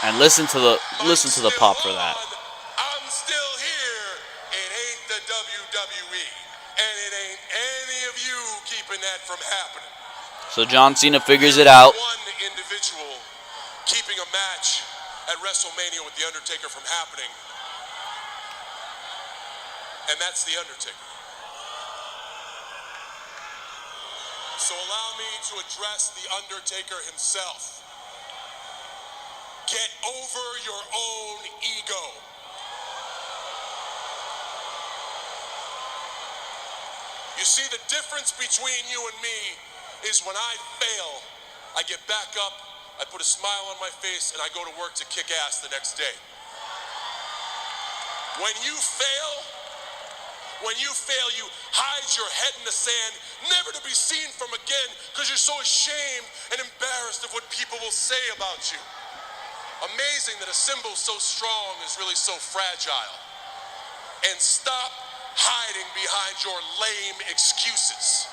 [SPEAKER 1] And listen to the pop for that.
[SPEAKER 2] I'm still here. It ain't the WWE, and it ain't any of you keeping that from happening.
[SPEAKER 1] So John Cena figures it out.
[SPEAKER 2] One individual keeping a match at WrestleMania with The Undertaker from happening, and that's The Undertaker. So allow me to address the Undertaker himself. Get over your own ego. You see, the difference between you and me is when I fail, I get back up, I put a smile on my face, and I go to work to kick ass the next day. When you fail, you hide your head in the sand, never to be seen from again, because you're so ashamed and embarrassed of what people will say about you. Amazing that a symbol so strong is really so fragile. And stop hiding behind your lame excuses.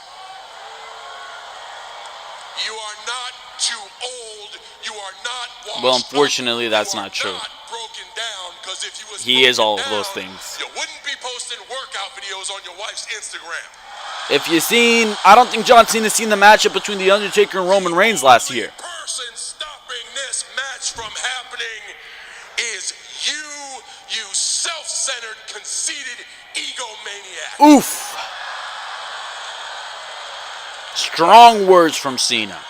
[SPEAKER 2] You are not too old. You are not washed
[SPEAKER 1] Well, unfortunately,
[SPEAKER 2] up.
[SPEAKER 1] that's not true.
[SPEAKER 2] Not broken down, 'cause if you was
[SPEAKER 1] He is all of
[SPEAKER 2] broken
[SPEAKER 1] those
[SPEAKER 2] down,
[SPEAKER 1] things.
[SPEAKER 2] you wouldn't be posting workout videos on your wife's Instagram.
[SPEAKER 1] If you've seen, I don't think John Cena's seen the matchup between The Undertaker and Roman Reigns last year.
[SPEAKER 2] The only person stopping this match from happening is you self-centered, conceited egomaniac.
[SPEAKER 1] Oof. Strong words from Cena.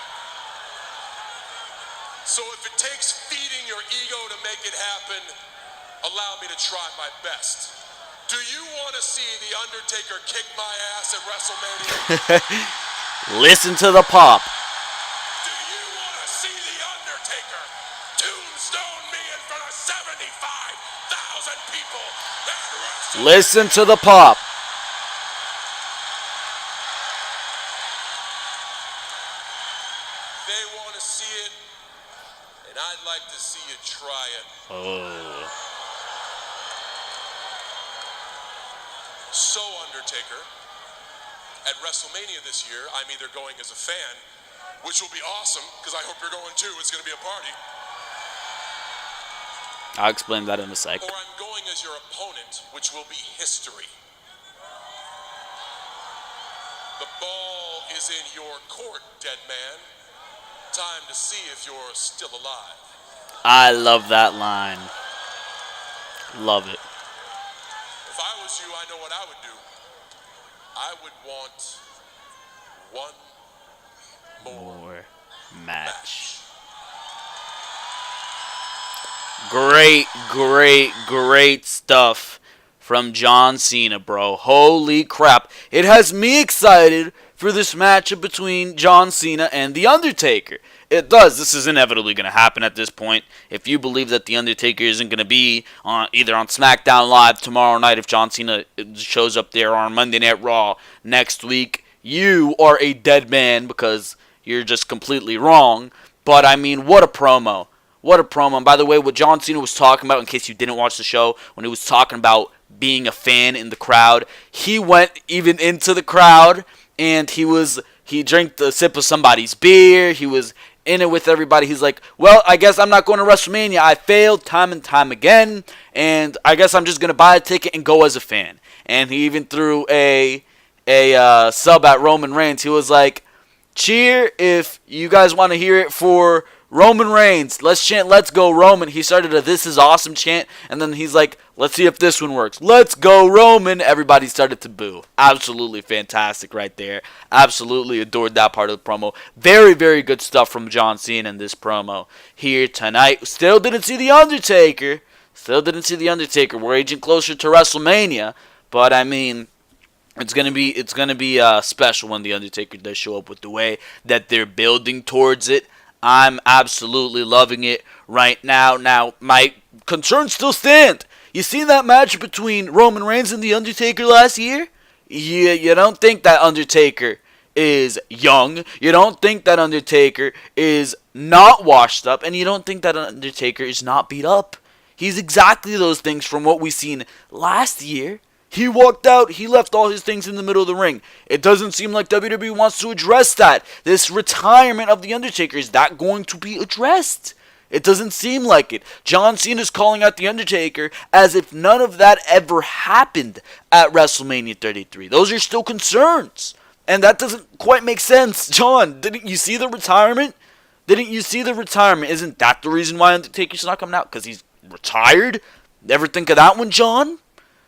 [SPEAKER 2] So if it takes feeding your ego to make it happen, allow me to try my best. Do you want to see The Undertaker kick my ass at WrestleMania?
[SPEAKER 1] Listen to the pop.
[SPEAKER 2] Do you want to see The Undertaker tombstone me in front of 75,000 people at WrestleMania?
[SPEAKER 1] Listen to the pop.
[SPEAKER 2] They want to see it, and I'd like to see you try it.
[SPEAKER 1] Oh.
[SPEAKER 2] So, Undertaker, at WrestleMania this year, I'm either going as a fan, which will be awesome, because I hope you're going too. It's going to be a party.
[SPEAKER 1] I'll explain that in a sec.
[SPEAKER 2] Or I'm going as your opponent, which will be history. The ball is in your court, dead man. Time to see if you're still alive.
[SPEAKER 1] I love that line. Love it.
[SPEAKER 2] If I was you, I know what I would do. I would want one more
[SPEAKER 1] Match. Great stuff from John Cena, bro. Holy crap. It has me excited for this matchup between John Cena and The Undertaker. It does. This is inevitably going to happen at this point. If you believe that The Undertaker isn't going to be either on Smackdown Live tomorrow night, if John Cena shows up there, or on Monday Night Raw next week, you are a dead man because you're just completely wrong. But, I mean, what a promo. What a promo. And by the way, what John Cena was talking about, in case you didn't watch the show, when he was talking about being a fan in the crowd, he went even into the crowd, and he drank a sip of somebody's beer. He was in it with everybody. He's like, well, I guess I'm not going to WrestleMania. I failed time and time again, and I guess I'm just going to buy a ticket and go as a fan. And he even threw a sub at Roman Reigns. He was like, cheer if you guys want to hear it for Roman Reigns. Let's chant, let's go Roman. He started a "This is awesome" chant, and then he's like, let's see if this one works. Let's go Roman. Everybody started to boo. Absolutely fantastic right there. Absolutely adored that part of the promo. Very, very good stuff from John Cena in this promo here tonight. Still didn't see The Undertaker. We're aging closer to WrestleMania, but I mean, it's gonna be special when The Undertaker does show up with the way that they're building towards it. I'm absolutely loving it right now. Now, my concerns still stand. You seen that match between Roman Reigns and The Undertaker last year? You don't think that Undertaker is young. You don't think that Undertaker is not washed up. And you don't think that Undertaker is not beat up. He's exactly those things from what we've seen last year. He walked out, he left all his things in the middle of the ring. It doesn't seem like WWE wants to address that. This retirement of The Undertaker, is that going to be addressed? It doesn't seem like it. John Cena's calling out The Undertaker as if none of that ever happened at WrestleMania 33. Those are still concerns. And that doesn't quite make sense. John, didn't you see the retirement? Isn't that the reason why Undertaker's not coming out? Because he's retired? Never think of that one, John?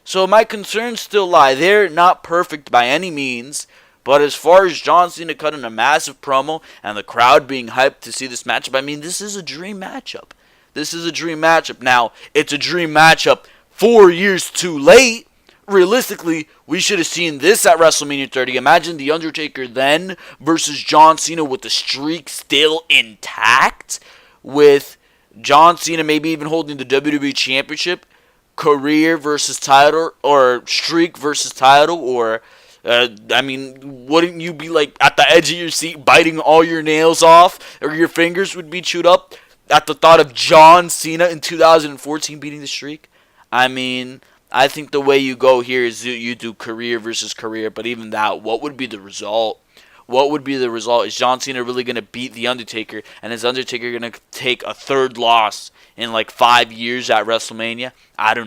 [SPEAKER 1] So my concerns still lie. They're not perfect by any means, But as far as John Cena cutting a massive promo and the crowd being hyped to see this matchup, I mean, this is a dream matchup. This is a dream matchup. Now, it's a dream matchup 4 years too late. Realistically, we should have seen this at WrestleMania 30. Imagine The Undertaker then versus John Cena with the streak still intact, with John Cena maybe even holding the WWE Championship, career versus title, or streak versus title, or wouldn't you be like at the edge of your seat biting all your nails off, or your fingers would be chewed up at the thought of John Cena in 2014 beating the streak? I mean, I think the way you go here is you do career versus career, but even that, what would be the result? What would be the result? Is John Cena really going to beat The Undertaker, and is Undertaker going to take a third loss in like 5 years at WrestleMania? I don't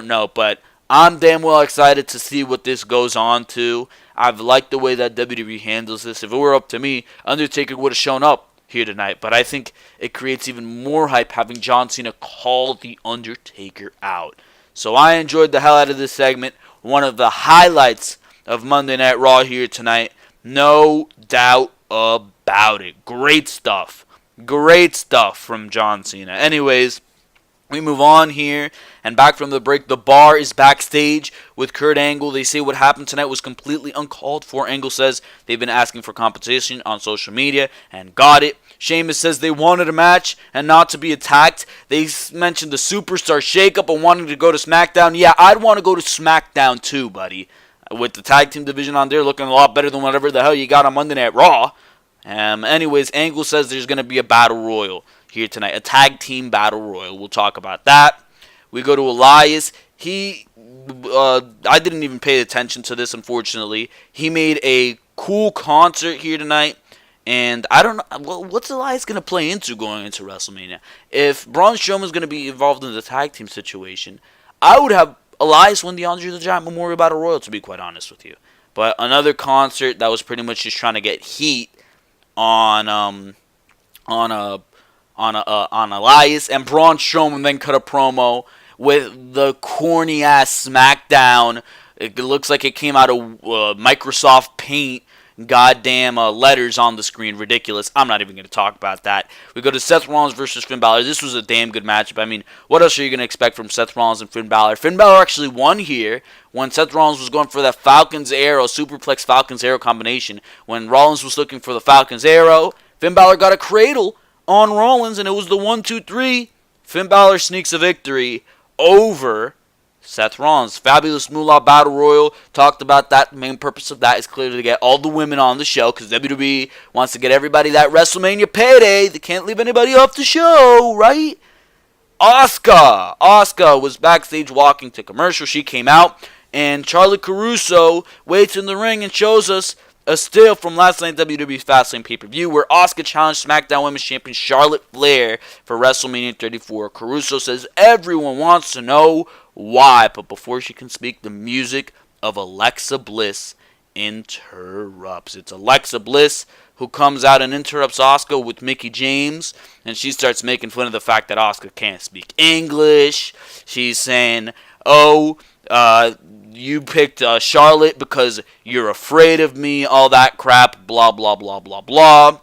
[SPEAKER 1] know, but I'm damn well excited to see what this goes on to. I've liked the way that WWE handles this. If it were up to me, Undertaker would have shown up here tonight, but I think it creates even more hype having John Cena call The Undertaker out. So I enjoyed the hell out of this segment. One of the highlights of Monday Night Raw here tonight. No doubt about it. Great stuff. Great stuff from John Cena. Anyways, we move on here, and back from the break, The Bar is backstage with Kurt Angle. They say what happened tonight was completely uncalled for. Angle says they've been asking for competition on social media and got it. Sheamus says they wanted a match and not to be attacked. They mentioned the Superstar shakeup and wanting to go to Smackdown. Yeah, I'd want to go to Smackdown too, buddy. With the tag team division on there looking a lot better than whatever the hell you got on Monday Night Raw. Anyways, Angle says there's going to be a battle royal here tonight. A tag team battle royal. We'll talk about that. We go to Elias. I didn't even pay attention to this, unfortunately. He made a cool concert here tonight. And I don't know, well, what's Elias going to play into going into WrestleMania? If Braun Strowman's going to be involved in the tag team situation, I would have Elias win the Andre the Giant Memorial Battle Royal, to be quite honest with you. But another concert that was pretty much just trying to get heat on Elias, and Braun Strowman then cut a promo with the corny ass Smackdown. It looks like it came out of Microsoft Paint. Goddamn letters on the screen. Ridiculous. I'm not even going to talk about that. We go to Seth Rollins versus Finn Balor. This was a damn good matchup. I mean, what else are you going to expect from Seth Rollins and Finn Balor? Finn Balor actually won here when Seth Rollins was going for that Falcon's Arrow, Superplex Falcon's Arrow combination. When Rollins was looking for the Falcon's Arrow, Finn Balor got a cradle on Rollins, and it was the 1-2-3. Finn Balor sneaks a victory over Seth Rollins. Fabulous Moolah Battle Royal. Talked about that. The main purpose of that is clearly to get all the women on the show, because WWE wants to get everybody that WrestleMania payday. They can't leave anybody off the show, right? Asuka was backstage walking to commercial. She came out, and Charlotte Caruso waits in the ring and shows us a still from last night's WWE Fastlane pay-per-view where Asuka challenged SmackDown Women's Champion Charlotte Flair for WrestleMania 34. Caruso says everyone wants to know why, but before she can speak, the music of Alexa Bliss interrupts. It's Alexa Bliss who comes out and interrupts Asuka with Mickie James, and she starts making fun of the fact that Asuka can't speak English. She's saying, you picked Charlotte because you're afraid of me, all that crap, blah, blah, blah, blah, blah.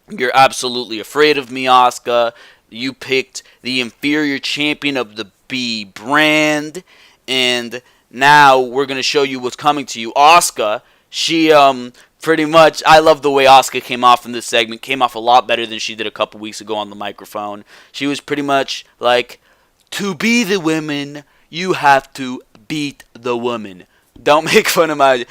[SPEAKER 1] You're absolutely afraid of me, Asuka. You picked the inferior champion of the B brand, and now we're going to show you what's coming to you. Asuka, she, pretty much, I love the way Asuka came off in this segment. Came off a lot better than she did a couple weeks ago on the microphone. She was pretty much like, to be the women, you have to beat the woman. Don't make fun of my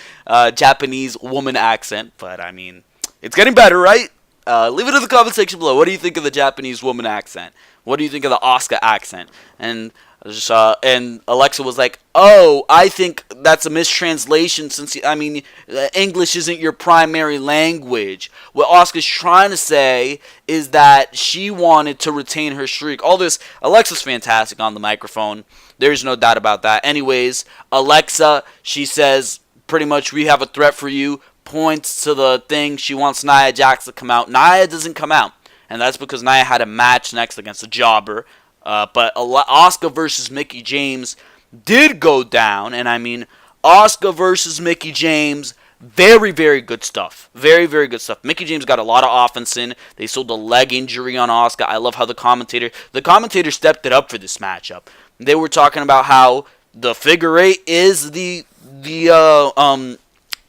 [SPEAKER 1] Japanese woman accent, but I mean, it's getting better, right? Leave it in the comment section below. What do you think of the Japanese woman accent? What do you think of the Asuka accent? And Alexa was like, I think that's a mistranslation since, English isn't your primary language. What Asuka's trying to say is that she wanted to retain her streak. All this, Alexa's fantastic on the microphone. There's no doubt about that. Anyways, Alexa, she says, pretty much, we have a threat for you. Points to the thing. She wants Nia Jax to come out. Nia doesn't come out. And that's because Nia had a match next against a jobber. But Asuka versus Mickie James did go down. And Asuka versus Mickie James Very, very good stuff. Very, very good stuff. Mickie James got a lot of offense in. They sold a leg injury on Asuka. I love how the commentator stepped it up for this matchup. They were talking about how the figure eight is the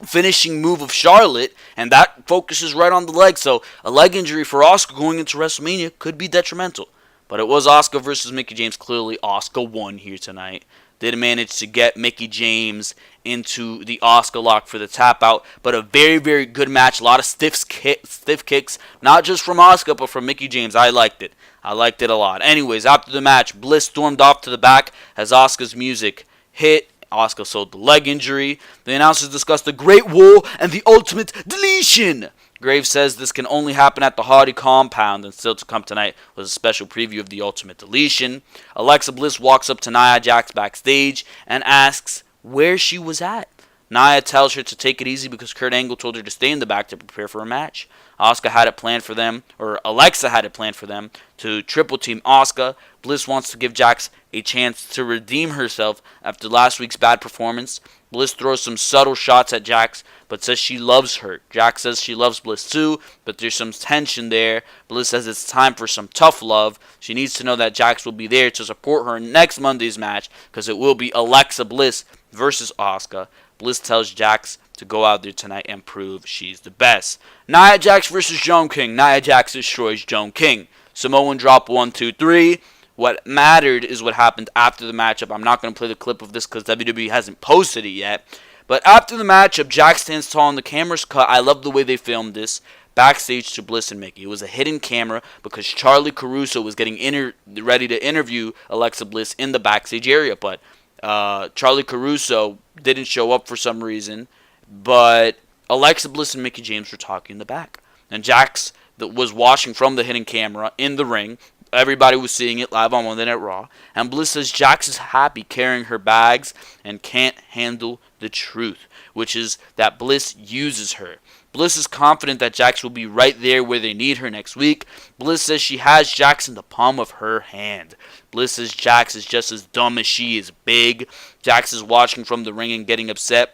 [SPEAKER 1] finishing move of Charlotte, and that focuses right on the leg. So a leg injury for Asuka going into WrestleMania could be detrimental. But it was Asuka versus Mickie James. Clearly, Asuka won here tonight. Did manage to get Mickie James into the Asuka lock for the tap out. But a very, very good match. A lot of stiff kicks. Not just from Asuka, but from Mickie James. I liked it. I liked it a lot. Anyways, after the match, Bliss stormed off to the back as Asuka's music hit. Asuka sold the leg injury. The announcers discussed the Great Wall and the Ultimate Deletion. Graves says this can only happen at the Hardy compound, and still to come tonight was a special preview of the Ultimate Deletion. Alexa Bliss walks up to Nia Jax backstage and asks where she was at. Nia tells her to take it easy because Kurt Angle told her to stay in the back to prepare for a match. Asuka had it planned for them, or Alexa had it planned for them to triple team Asuka. Bliss wants to give Jax a chance to redeem herself after last week's bad performance. Bliss throws some subtle shots at Jax, but says she loves her. Jax says she loves Bliss too, but there's some tension there. Bliss says it's time for some tough love. She needs to know that Jax will be there to support her next Monday's match, because it will be Alexa Bliss versus Asuka. Bliss tells Jax to go out there tonight and prove she's the best. Nia Jax versus Joan King. Nia Jax destroys Joan King. Samoan drop 1, 2, 3. What mattered is what happened after the matchup. I'm not going to play the clip of this because WWE hasn't posted it yet. But after the matchup, Jax stands tall and the camera's cut. I love the way they filmed this. Backstage to Bliss and Mickie. It was a hidden camera because Charlie Caruso was getting ready to interview Alexa Bliss in the backstage area. But Charlie Caruso didn't show up for some reason. But Alexa Bliss and Mickie James were talking in the back. And Jax was watching from the hidden camera in the ring. Everybody was seeing it live on Monday Night Raw. And Bliss says Jax is happy carrying her bags and can't handle the truth, which is that Bliss uses her. Bliss is confident that Jax will be right there where they need her next week. Bliss says she has Jax in the palm of her hand. Bliss says Jax is just as dumb as she is big. Jax is watching from the ring and getting upset.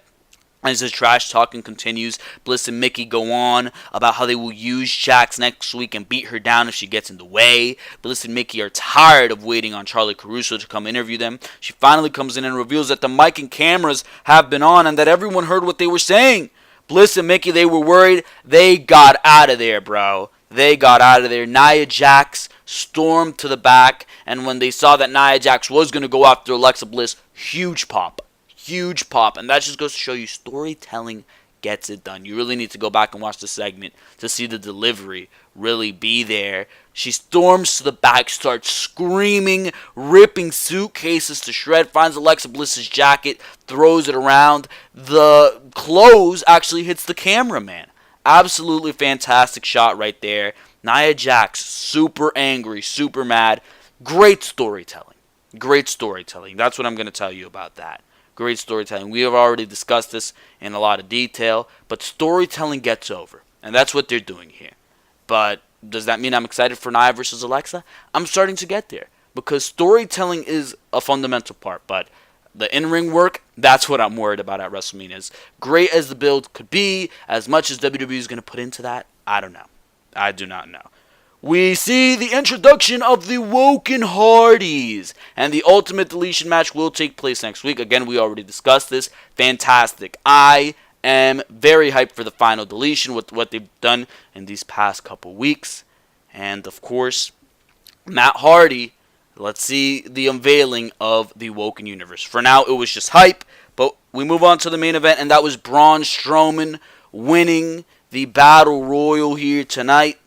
[SPEAKER 1] As the trash talking continues, Bliss and Mickie go on about how they will use Jax next week and beat her down if she gets in the way. Bliss and Mickie are tired of waiting on Charlie Caruso to come interview them. She finally comes in and reveals that the mic and cameras have been on and that everyone heard what they were saying. Bliss and Mickie, they were worried. They got out of there, bro. They got out of there. Nia Jax stormed to the back, and when they saw that Nia Jax was going to go after Alexa Bliss, huge pop. Huge pop, and that just goes to show you storytelling gets it done. You really need to go back and watch the segment to see the delivery really be there. She storms to the back, starts screaming, ripping suitcases to shred, finds Alexa Bliss's jacket, throws it around. The clothes actually hits the cameraman. Absolutely fantastic shot right there. Nia Jax, super angry, super mad. Great storytelling. Great storytelling. That's what I'm going to tell you about that. Great storytelling. We have already discussed this in a lot of detail, but storytelling gets over, and that's what they're doing here. But does that mean I'm excited for Nia versus Alexa? I'm starting to get there, because storytelling is a fundamental part, but the in-ring work, that's what I'm worried about at WrestleMania. As great as the build could be, as much as WWE is going to put into that, I don't know. I do not know. We see the introduction of the Woken Hardys, and the Ultimate Deletion match will take place next week. Again, we already discussed this. Fantastic. I am very hyped for the final deletion with what they've done in these past couple weeks. And, of course, Matt Hardy, let's see the unveiling of the Woken Universe. For now, it was just hype, but we move on to the main event, and that was Braun Strowman winning the Battle Royal here tonight.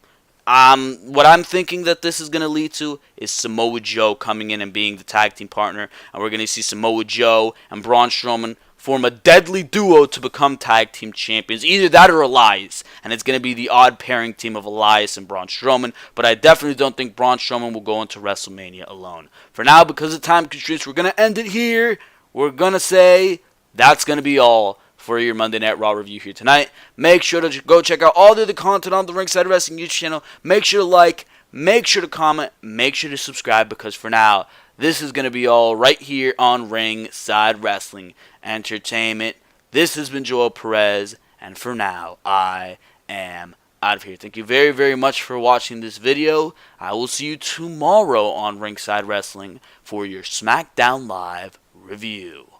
[SPEAKER 1] What I'm thinking that this is going to lead to is Samoa Joe coming in and being the tag team partner. And we're going to see Samoa Joe and Braun Strowman form a deadly duo to become tag team champions. Either that or Elias. And it's going to be the odd pairing team of Elias and Braun Strowman. But I definitely don't think Braun Strowman will go into WrestleMania alone. For now, because of time constraints, we're going to end it here. We're going to say that's going to be all for your Monday Night Raw review here tonight. Make sure to go check out all the other content on the Ringside Wrestling YouTube channel. Make sure to like, make sure to comment, make sure to subscribe, because for now, this is going to be all right here on Ringside Wrestling Entertainment. This has been Joel Perez, And for now, I am out of here. Thank you very, very much for watching this video. I will see you tomorrow on Ringside Wrestling for your SmackDown Live review.